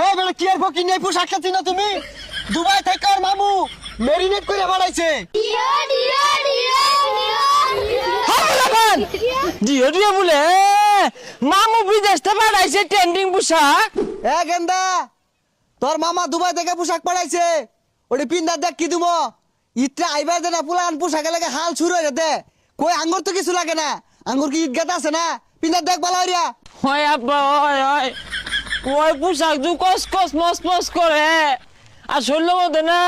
এ বেটা কি আর ফকির নাই পোশাক খাচ্ছি না তুমি? দুবাই থেকে আর মামু মেরিনেট করে বানাইছে। ডিও ডিও বলে মামু বিদেশ থেকে পাঠাইছে ট্রেন্ডিং পোশাক। এ গেন্দা তোর মামা দুবাই থেকে পোশাক পাঠাইছে, ওটি পিন্দার দেখ কি দিব। ইটটা আইবার দে না, পুলান পোশাকে লাগে হাল শুরু হয়ে যেতে। কই আঙ্গুর তো কিছু লাগে না, আঙ্গুর কি ঈদগাত আছে না? পিন্দার দেখ ভালো হইয়া। হয় আব্বা হয় হয়, ওই পোশাক দু কস কস মস মস করে আর শরীরের মধ্যে না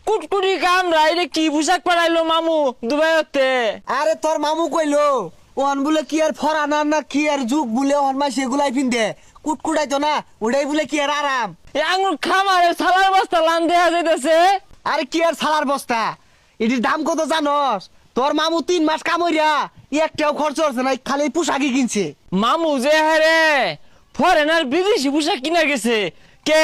কুটকুটি কামড়াই রে। কি পোশাক পাঠাইলো মামু দুবাইতে? আরে তোর মামু কইলো ওন বলে কি আর ফরানা না কি আর যুগ বলে ওন মাই সেগুলাই পিন্দে কুটকুটাই তো না, ওটাই বলে কি আর আরাম। এই আঙুর খামারে সালার বস্তা লান দেয়া যাইতেছে। আরে কি আর সালার বস্তা, এটির দাম কত জানস? তোর মামু 3 মাস কামইরা একটাও খরচ হচ্ছে না, খালি পোশাকই কিনছে। মামু যে হারে ফরেনার বিদেশি পোশাক কিনা গেছে কে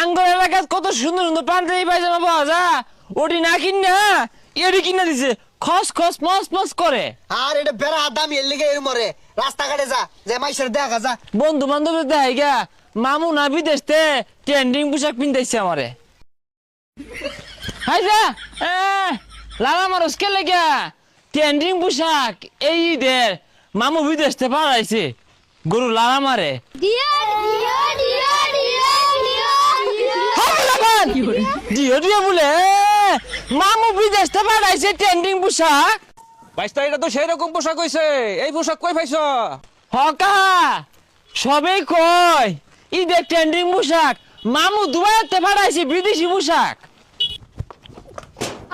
আঙ্গুর এলাকায় কত সুন্দর সুন্দর পাঞ্জাবি পায়জামা পাওয়া যায়, ওটি না কিনা এটি কিনা দিছে খস খস মস মস করে। আর এটা বেড়া দাম এর লিগে এর মরে রাস্তাঘাটে যা যে মাইসের দেখা যা। বন্ধু বান্ধবের দেখাই গা মামু না বিদেশতে ট্রেন্ডিং পোশাক পিনতেছে আমারে। হাই যা লালা মারস কে লেগা ট্রেন্ডিং পোশাক এই ঈদের মামু বিদেশতে পাঠাইছে গরু লালা মারে। ডিও ডিও বলে মামু বিদেশতে পাঠাইছে ট্রেন্ডিং পোশাক। বাইস্তা এটা তো সেই রকম পোশাক হইছে, এই পোশাক কই পাইছ? হকা সবেই কয় ঈদের ট্রেন্ডিং পোশাক মামু দুবাইতে পাঠাইছে বিদেশি পোশাক।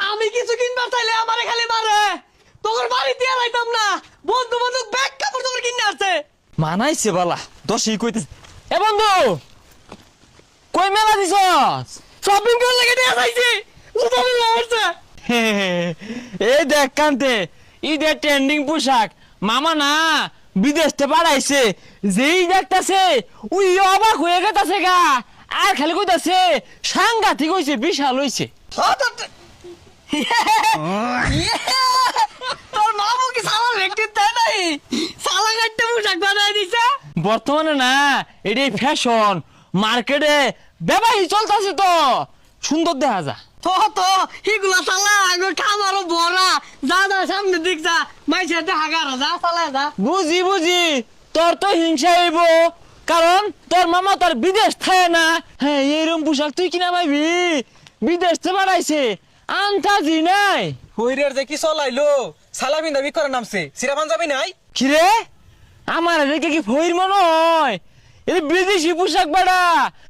আমি কিছু কিনবার চাইলে আমারে খালি মারে, তোর বাড়িতে আইতাম না। বন্ধু বান্ধব ব্যাগ কাপড় তোর কিনে আসছে। মানাইছে বালা দশই কইতেছে। এ বন্ধু কই মেলা দিছস? শপিং করে লাগে নিয়ে আইছি, জুতা নিয়ে আসছে। এই দেখ কান্তে ঈদের ট্রেন্ডিং পোশাক মামা না বিদেশতে পাঠাইছে। যেই দেখতাছে উই অবাক হয়ে গেতাছে গা, আর খালি কইতাছে সাংঘাতিক হইছে, বিশাল হইছে। তোর মামু কি সালা ব্যক্তি তাই নাই, সালা গাইতে পোশাক বানাই দিছে। বর্তমানে না এটাই ফ্যাশন, মার্কেটে ব্যবহারই চলতেছে তো সুন্দর দেখা যা। তো তো এগুলা সালা আগে খামারও ভরা, যা যা সামনে দিক যা, মাইসের দেখা গারা যা সালা যা। বুঝি বুঝি তোর তো হিংসা হইব, কারণ তোর মামা তোর বিদেশ থাকে না। হ্যাঁ এইরকম পোশাক তুই কিনা পাইবি, বিদেশ থেকে বাড়াইছে আন্তাজি নাই। হইরের যে কি চলাইলো, সালামিন দাবি করে নামছে, সিরা পাঞ্জাবি নাই। কিরে আমার দেখে কি ফইর মনে হয়? এটা বিদেশি পোশাক বাড়া